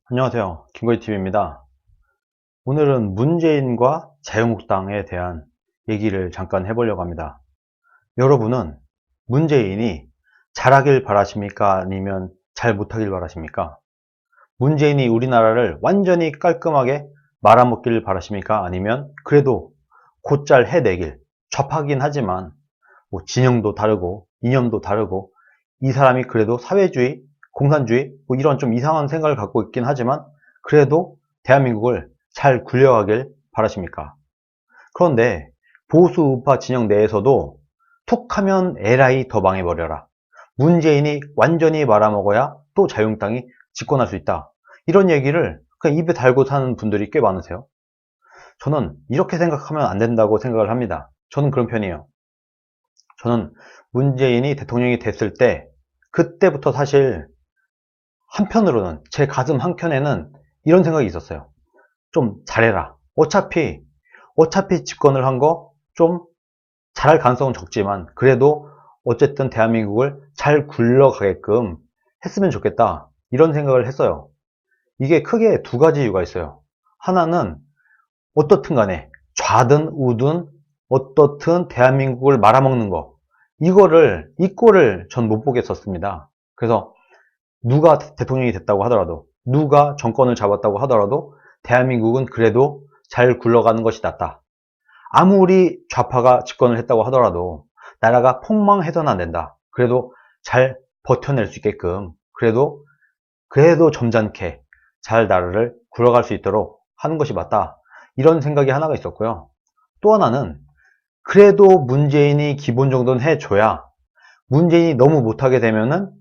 안녕하세요. 김거희TV입니다. 오늘은 문재인과 자유한국당에 대한 얘기를 잠깐 해보려고 합니다. 여러분은 문재인이 잘하길 바라십니까? 아니면 잘 못하길 바라십니까? 문재인이 우리나라를 완전히 깔끔하게 말아먹기를 바라십니까? 아니면 그래도 곧잘 해내길, 좌파긴 하지만 뭐 진영도 다르고 이념도 다르고 이 사람이 그래도 사회주의, 공산주의 뭐 이런 좀 이상한 생각을 갖고 있긴 하지만 그래도 대한민국을 잘 굴려가길 바라십니까? 그런데 보수 우파 진영 내에서도 툭 하면 에라이 더 망해버려라. 문재인이 완전히 말아먹어야 또 자유한국당이 집권할 수 있다. 이런 얘기를 그냥 입에 달고 사는 분들이 꽤 많으세요. 저는 이렇게 생각하면 안 된다고 생각을 합니다. 저는 그런 편이에요. 저는 문재인이 대통령이 됐을 때 그때부터 사실 한편으로는 제 가슴 한켠에는 이런 생각이 있었어요. 좀 잘해라. 어차피 집권을 한 거 좀 잘할 가능성은 적지만 그래도 어쨌든 대한민국을 잘 굴러가게끔 했으면 좋겠다. 이런 생각을 했어요. 이게 크게 두 가지 이유가 있어요. 하나는 어떻든 간에 좌든 우든 어떻든 대한민국을 말아먹는 거 이 꼴을 전 못 보겠었습니다. 그래서 누가 대통령이 됐다고 하더라도 누가 정권을 잡았다고 하더라도 대한민국은 그래도 잘 굴러가는 것이 낫다. 아무리 좌파가 집권을 했다고 하더라도 나라가 폭망해서는 안 된다. 그래도 잘 버텨낼 수 있게끔 그래도 점잖게 잘 나라를 굴러갈 수 있도록 하는 것이 맞다. 이런 생각이 하나가 있었고요. 또 하나는 그래도 문재인이 기본 정도는 해줘야 문재인이 너무 못하게 되면은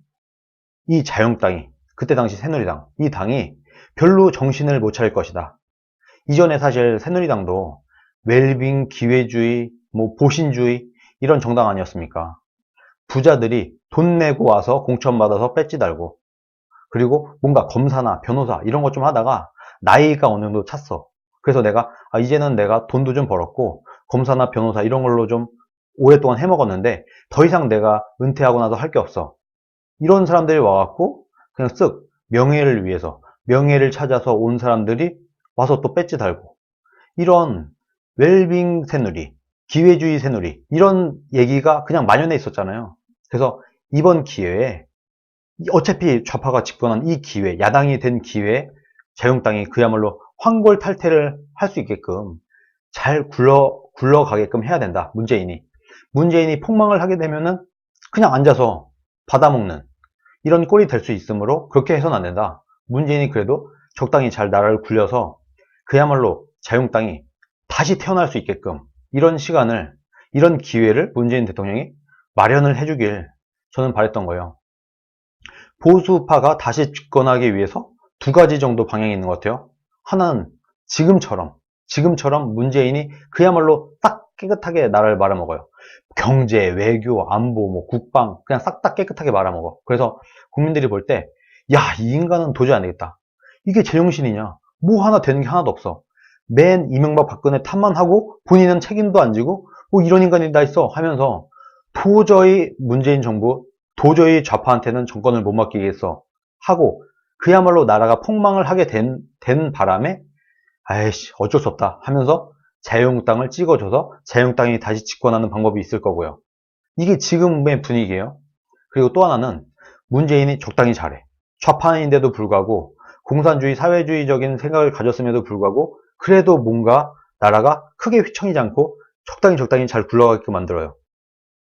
이 자유한국당이 그때 당시 새누리당 이 당이 별로 정신을 못 차릴 것이다. 이전에 사실 새누리당도 웰빙, 기회주의, 뭐 보신주의 이런 정당 아니었습니까? 부자들이 돈 내고 와서 공천 받아서 배지 달고 그리고 뭔가 검사나 변호사 이런 것 좀 하다가 나이가 어느 정도 찼어. 그래서 이제는 내가 돈도 좀 벌었고 검사나 변호사 이런 걸로 좀 오랫동안 해먹었는데 더 이상 내가 은퇴하고 나서 할 게 없어. 이런 사람들이 와갖고 그냥 쓱 명예를 위해서 명예를 찾아서 온 사람들이 와서 또 배지 달고 이런 웰빙 새누리, 기회주의 새누리 이런 얘기가 그냥 만연해 있었잖아요. 그래서 이번 기회에 어차피 좌파가 집권한 이 기회, 야당이 된 기회에 자유한국당이 그야말로 황골탈퇴를 할 수 있게끔 잘 굴러가게끔 해야 된다. 문재인이 폭망을 하게 되면은 그냥 앉아서 받아먹는 이런 꼴이 될 수 있으므로 그렇게 해서는 안 된다. 문재인이 그래도 적당히 잘 나라를 굴려서 그야말로 자유한국당이 다시 태어날 수 있게끔 이런 기회를 문재인 대통령이 마련을 해주길 저는 바랬던 거예요. 보수파가 다시 집권하기 위해서 두 가지 정도 방향이 있는 것 같아요. 하나는 지금처럼 문재인이 그야말로 딱 깨끗하게 나라를 말아먹어요. 경제, 외교, 안보, 뭐 국방 그냥 싹 다 깨끗하게 말아먹어. 그래서 국민들이 볼 때 야, 이 인간은 도저히 안 되겠다. 이게 제정신이냐? 뭐 하나 되는 게 하나도 없어. 맨 이명박 박근혜 탓만 하고 본인은 책임도 안 지고 뭐 이런 인간이 다 있어 하면서 도저히 문재인 정부 도저히 좌파한테는 정권을 못 맡기겠어 하고 그야말로 나라가 폭망을 하게 된 바람에 아이씨 어쩔 수 없다 하면서 자유한국당을 찍어줘서 자유한국당이 다시 집권하는 방법이 있을 거고요. 이게 지금의 분위기예요. 그리고 또 하나는 문재인이 적당히 잘해. 좌파인데도 불구하고 공산주의 사회주의적인 생각을 가졌음에도 불구하고 그래도 뭔가 나라가 크게 휘청이지 않고 적당히 잘 굴러가게끔 만들어요.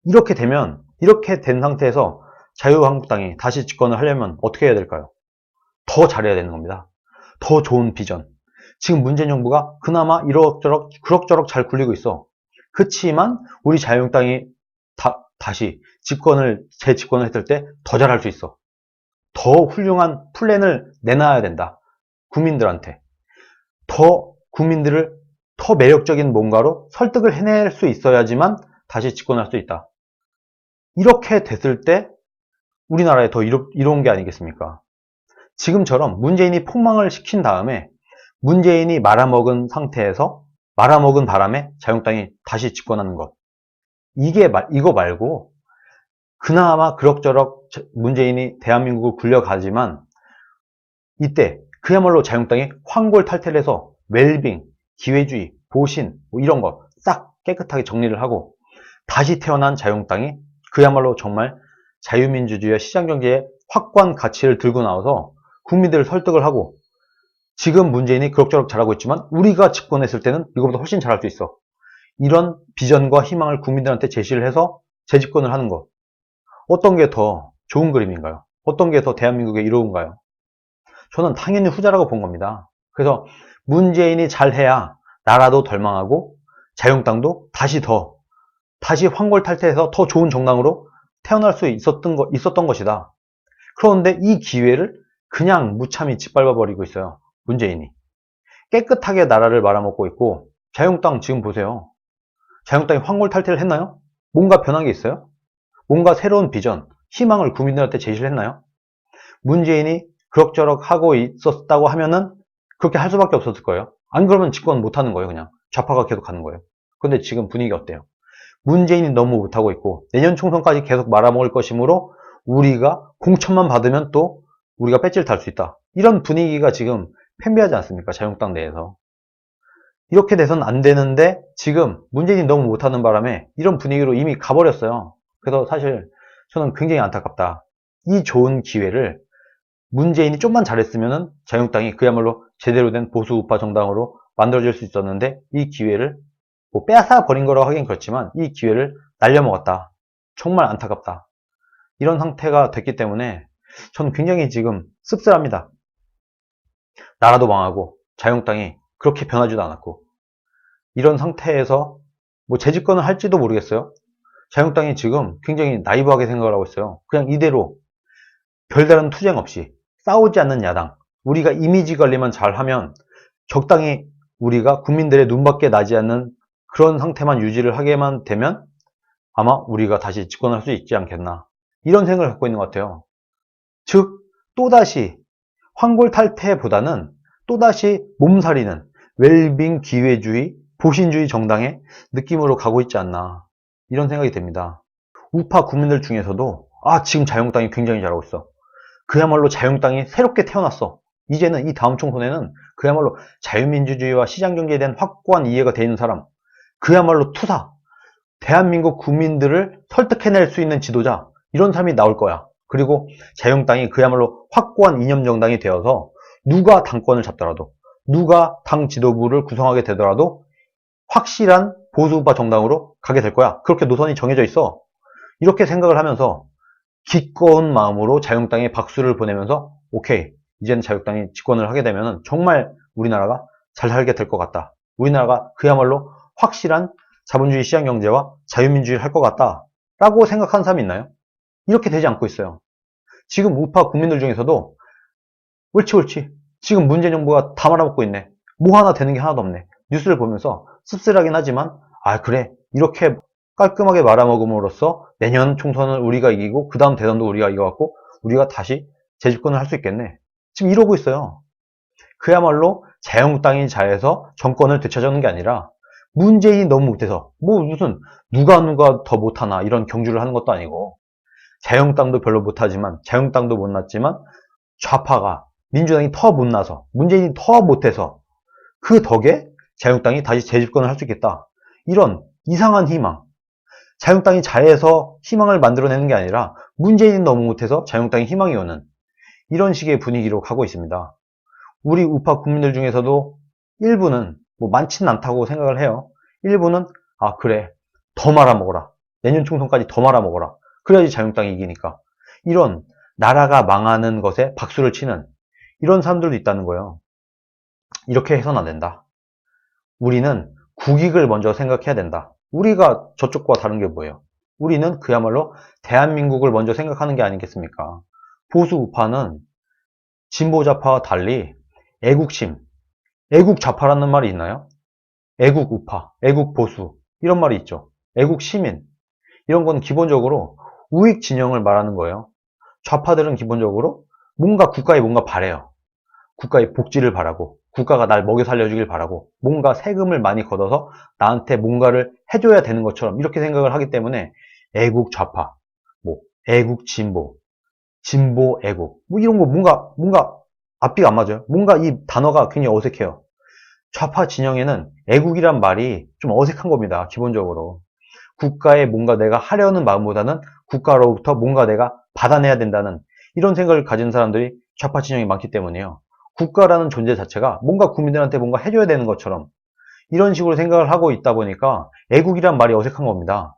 이렇게 된 상태에서 자유한국당이 다시 집권을 하려면 어떻게 해야 될까요? 더 잘해야 되는 겁니다. 더 좋은 비전. 지금 문재인 정부가 그나마 그럭저럭 잘 굴리고 있어. 그치만 우리 자유한국당이 다시 재집권을 했을 때 더 잘할 수 있어. 더 훌륭한 플랜을 내놔야 된다. 국민들한테. 국민들을 더 매력적인 뭔가로 설득을 해낼 수 있어야지만 다시 집권할 수 있다. 이렇게 됐을 때 우리나라에 더 이로운 게 아니겠습니까? 지금처럼 문재인이 폭망을 시킨 다음에 문재인이 말아먹은 바람에 자유한국당이 다시 집권하는 것. 이거 말고 그나마 그럭저럭 문재인이 대한민국을 굴려가지만 이때 그야말로 자유한국당이 황골탈퇴를 해서 웰빙, 기회주의, 보신 뭐 이런 거 싹 깨끗하게 정리를 하고 다시 태어난 자유한국당이 그야말로 정말 자유민주주의와 시장경제의 확고한 가치를 들고 나와서 국민들을 설득을 하고 지금 문재인이 그럭저럭 잘하고 있지만 우리가 집권했을 때는 이거보다 훨씬 잘할 수 있어. 이런 비전과 희망을 국민들한테 제시를 해서 재집권을 하는 것. 어떤 게 더 좋은 그림인가요? 어떤 게 더 대한민국에 이로운가요? 저는 당연히 후자라고 본 겁니다. 그래서 문재인이 잘해야 나라도 덜 망하고 자유한국당도 다시 황골탈퇴해서 더 좋은 정당으로 태어날 수 있었던 것이다. 그런데 이 기회를 그냥 무참히 짓밟아버리고 있어요. 문재인이. 깨끗하게 나라를 말아먹고 있고 자유한국당 지금 보세요. 자유한국당이 황골탈퇴를 했나요? 뭔가 변한 게 있어요? 뭔가 새로운 비전, 희망을 국민들한테 제시를 했나요? 문재인이 그럭저럭 하고 있었다고 하면은 그렇게 할 수밖에 없었을 거예요. 안 그러면 집권 못 하는 거예요, 그냥. 좌파가 계속 가는 거예요. 근데 지금 분위기 어때요? 문재인이 너무 못하고 있고 내년 총선까지 계속 말아먹을 것이므로 우리가 공천만 받으면 또 우리가 배지를 달 수 있다. 이런 분위기가 지금 팽배하지 않습니까? 자유한국당 내에서. 이렇게 돼서는 안 되는데 지금 문재인이 너무 못하는 바람에 이런 분위기로 이미 가버렸어요. 그래서 사실 저는 굉장히 안타깝다. 이 좋은 기회를 문재인이 좀만 잘했으면 자유한국당이 그야말로 제대로 된 보수 우파 정당으로 만들어질 수 있었는데 이 기회를 뭐 빼앗아 버린 거라고 하긴 그렇지만 이 기회를 날려먹었다. 정말 안타깝다. 이런 상태가 됐기 때문에 저는 굉장히 지금 씁쓸합니다. 나라도 망하고 자유한국당이 그렇게 변하지도 않았고 이런 상태에서 뭐 재집권을 할지도 모르겠어요. 자유한국당이 지금 굉장히 나이브하게 생각을 하고 있어요. 그냥 이대로 별다른 투쟁 없이 싸우지 않는 야당, 우리가 이미지 관리만 잘하면 적당히 우리가 국민들의 눈밖에 나지 않는 그런 상태만 유지를 하게만 되면 아마 우리가 다시 집권할 수 있지 않겠나 이런 생각을 갖고 있는 것 같아요. 즉 또다시 황골탈퇴보다는 또다시 몸살이는 웰빙 기회주의, 보신주의 정당의 느낌으로 가고 있지 않나 이런 생각이 듭니다. 우파 국민들 중에서도 지금 자유한국당이 굉장히 잘하고 있어. 그야말로 자유한국당이 새롭게 태어났어. 이제는 이 다음 총선에는 그야말로 자유민주주의와 시장경제에 대한 확고한 이해가 되어 있는 사람, 그야말로 투사, 대한민국 국민들을 설득해낼 수 있는 지도자, 이런 사람이 나올 거야. 그리고 자유한국당이 그야말로 확고한 이념 정당이 되어서 누가 당권을 잡더라도, 누가 당 지도부를 구성하게 되더라도 확실한 보수우파 정당으로 가게 될 거야. 그렇게 노선이 정해져 있어. 이렇게 생각을 하면서 기꺼운 마음으로 자유한국당에 박수를 보내면서 오케이, 이제는 자유한국당이 집권을 하게 되면 정말 우리나라가 잘 살게 될 것 같다. 우리나라가 그야말로 확실한 자본주의 시장경제와 자유민주주의를 할 것 같다 라고 생각하는 사람이 있나요? 이렇게 되지 않고 있어요. 지금 우파 국민들 중에서도 옳지 지금 문재인 정부가 다 말아먹고 있네. 뭐 하나 되는 게 하나도 없네. 뉴스를 보면서 씁쓸하긴 하지만 그래, 이렇게 깔끔하게 말아먹음으로써 내년 총선을 우리가 이기고 그 다음 대선도 우리가 이겨갖고 우리가 다시 재집권을 할 수 있겠네. 지금 이러고 있어요. 그야말로 자유한국당이 잘해서 정권을 되찾아오는 게 아니라 문재인이 너무 못해서 뭐 무슨 누가 더 못하나 이런 경주를 하는 것도 아니고 자유한국당도 별로 못하지만 자유한국당도 못났지만 좌파가 민주당이 더 못나서 문재인이 더 못해서 그 덕에 자유한국당이 다시 재집권을 할 수 있겠다. 이런 이상한 희망. 자유한국당이 잘해서 희망을 만들어내는 게 아니라 문재인이 너무 못해서 자유한국당이 희망이 오는 이런 식의 분위기로 가고 있습니다. 우리 우파 국민들 중에서도 일부는 뭐 많지는 않다고 생각을 해요. 일부는 그래, 더 말아먹어라. 내년 총선까지 더 말아먹어라. 그래야지 자유한국당이 이기니까. 이런 나라가 망하는 것에 박수를 치는 이런 사람들도 있다는 거예요. 이렇게 해서는 안 된다. 우리는 국익을 먼저 생각해야 된다. 우리가 저쪽과 다른 게 뭐예요? 우리는 그야말로 대한민국을 먼저 생각하는 게 아니겠습니까? 보수 우파는 진보 좌파와 달리 애국심, 애국 좌파라는 말이 있나요? 애국 우파, 애국 보수 이런 말이 있죠. 애국 시민 이런 건 기본적으로 우익 진영을 말하는 거예요. 좌파들은 기본적으로 국가에 뭔가 바래요. 국가의 복지를 바라고 국가가 날 먹여 살려주길 바라고 뭔가 세금을 많이 걷어서 나한테 뭔가를 해줘야 되는 것처럼 이렇게 생각을 하기 때문에 애국 좌파, 뭐 애국 진보, 진보 애국 뭐 이런 거 뭔가 앞뒤가 안 맞아요. 뭔가 이 단어가 굉장히 어색해요. 좌파 진영에는 애국이란 말이 좀 어색한 겁니다. 기본적으로. 국가에 뭔가 내가 하려는 마음보다는 국가로부터 뭔가 내가 받아내야 된다는 이런 생각을 가진 사람들이 좌파 진영이 많기 때문이에요. 국가라는 존재 자체가 뭔가 국민들한테 뭔가 해줘야 되는 것처럼 이런 식으로 생각을 하고 있다 보니까 애국이란 말이 어색한 겁니다.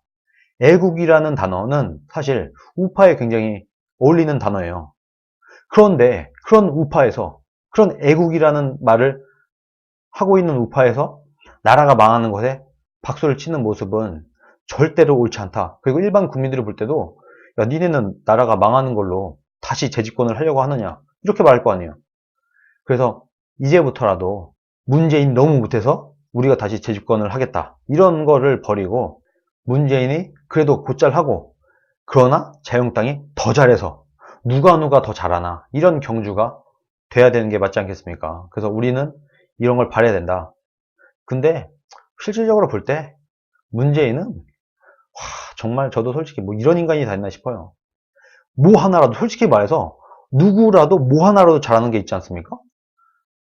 애국이라는 단어는 사실 우파에 굉장히 어울리는 단어예요. 그런데 그런 우파에서 그런 애국이라는 말을 하고 있는 우파에서 나라가 망하는 것에 박수를 치는 모습은 절대로 옳지 않다. 그리고 일반 국민들이 볼 때도 야, 니네는 나라가 망하는 걸로 다시 재집권을 하려고 하느냐 이렇게 말할 거 아니에요. 그래서 이제부터라도 문재인 너무 못해서 우리가 다시 재집권을 하겠다 이런 거를 버리고 문재인이 그래도 곧잘 하고 그러나 자유한국당이 더 잘해서 누가 더 잘하나 이런 경주가 돼야 되는 게 맞지 않겠습니까? 그래서 우리는 이런 걸 바라야 된다. 근데 실질적으로 볼 때 문재인은 정말 저도 솔직히 뭐 이런 인간이 다 있나 싶어요. 뭐 하나라도 솔직히 말해서 누구라도 뭐 하나라도 잘하는 게 있지 않습니까?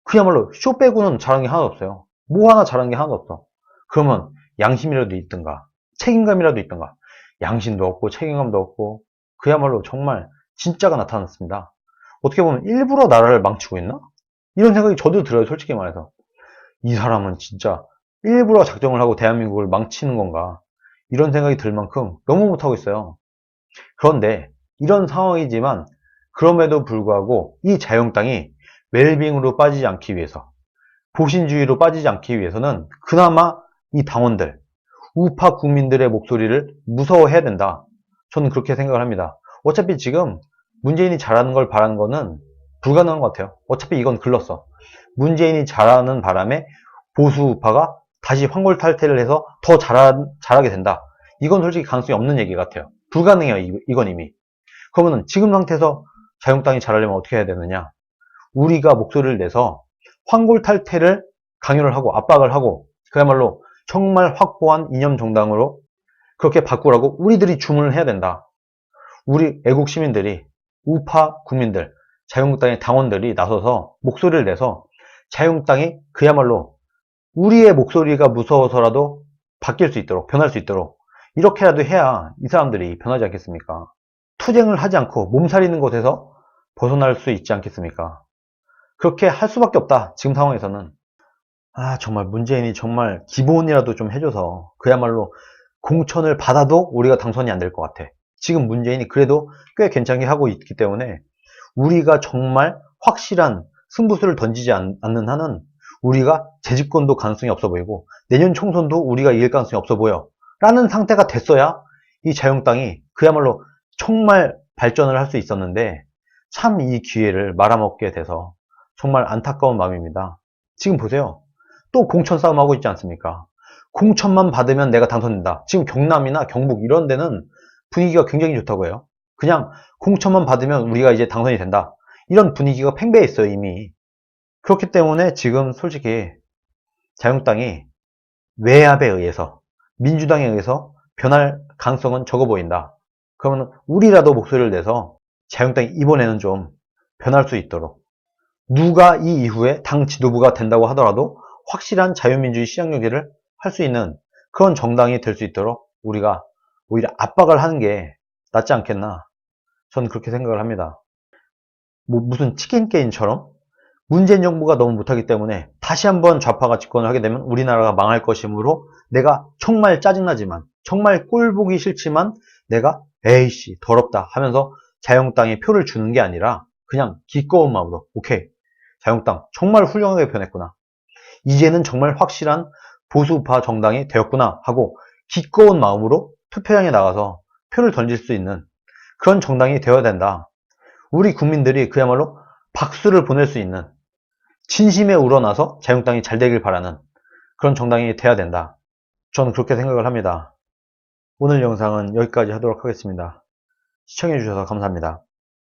그야말로 쇼 빼고는 잘하는 게 하나도 없어요. 뭐 하나 잘하는 게 하나도 없어. 그러면 양심이라도 있든가 책임감이라도 있든가 양심도 없고 책임감도 없고 그야말로 정말 진짜가 나타났습니다. 어떻게 보면 일부러 나라를 망치고 있나? 이런 생각이 저도 들어요. 솔직히 말해서. 이 사람은 진짜 일부러 작정을 하고 대한민국을 망치는 건가? 이런 생각이 들 만큼 너무 못하고 있어요. 그런데 이런 상황이지만 그럼에도 불구하고 이 자유한국당이 웰빙으로 빠지지 않기 위해서 보신주의로 빠지지 않기 위해서는 그나마 이 당원들, 우파 국민들의 목소리를 무서워해야 된다. 저는 그렇게 생각을 합니다. 어차피 지금 문재인이 잘하는 걸 바라는 거는 불가능한 것 같아요. 어차피 이건 글렀어. 문재인이 잘하는 바람에 보수 우파가 다시 환골탈태를 해서 더 잘하게 된다. 이건 솔직히 가능성이 없는 얘기 같아요. 불가능해요. 이건 이미. 그러면 지금 상태에서 자유한국당이 잘하려면 어떻게 해야 되느냐? 우리가 목소리를 내서 환골탈태를 강요를 하고 압박을 하고 그야말로 정말 확고한 이념 정당으로 그렇게 바꾸라고 우리들이 주문을 해야 된다. 우리 애국 시민들이 우파 국민들 자유한국당의 당원들이 나서서 목소리를 내서 자유한국당이 그야말로 우리의 목소리가 무서워서라도 바뀔 수 있도록 변할 수 있도록 이렇게라도 해야 이 사람들이 변하지 않겠습니까? 투쟁을 하지 않고 몸살이는 곳에서 벗어날 수 있지 않겠습니까? 그렇게 할 수밖에 없다. 지금 상황에서는. 정말 문재인이 정말 기본이라도 좀 해줘서 그야말로 공천을 받아도 우리가 당선이 안 될 것 같아. 지금 문재인이 그래도 꽤 괜찮게 하고 있기 때문에 우리가 정말 확실한 승부수를 던지지 않는 한은 우리가 재집권도 가능성이 없어 보이고 내년 총선도 우리가 이길 가능성이 없어 보여 라는 상태가 됐어야 이 자유한국당이 그야말로 정말 발전을 할 수 있었는데 참 이 기회를 말아먹게 돼서 정말 안타까운 마음입니다. 지금 보세요. 또 공천 싸움 하고 있지 않습니까? 공천만 받으면 내가 당선된다. 지금 경남이나 경북 이런 데는 분위기가 굉장히 좋다고 해요. 그냥 공천만 받으면 우리가 이제 당선이 된다. 이런 분위기가 팽배해 있어요, 이미. 그렇기 때문에 지금 솔직히 자유한국당이 외압에 의해서 민주당에 의해서 변할 가능성은 적어 보인다. 그러면 우리라도 목소리를 내서 자유한국당이 이번에는 좀 변할 수 있도록 누가 이 이후에 당 지도부가 된다고 하더라도 확실한 자유민주주의 시장정리를 할 수 있는 그런 정당이 될 수 있도록 우리가 오히려 압박을 하는 게 낫지 않겠나. 저는 그렇게 생각을 합니다. 뭐 무슨 치킨 게임처럼 문재인 정부가 너무 못하기 때문에 다시 한번 좌파가 집권을 하게 되면 우리나라가 망할 것이므로 내가 정말 짜증나지만 정말 꼴 보기 싫지만 내가 에이씨 더럽다 하면서 자유한국당에 표를 주는 게 아니라 그냥 기꺼운 마음으로 오케이 자유한국당 정말 훌륭하게 변했구나. 이제는 정말 확실한 보수우파 정당이 되었구나 하고 기꺼운 마음으로 투표장에 나가서 표를 던질 수 있는 그런 정당이 되어야 된다. 우리 국민들이 그야말로 박수를 보낼 수 있는 진심에 우러나서 자유한국당이 잘 되길 바라는 그런 정당이 돼야 된다. 저는 그렇게 생각을 합니다. 오늘 영상은 여기까지 하도록 하겠습니다. 시청해주셔서 감사합니다.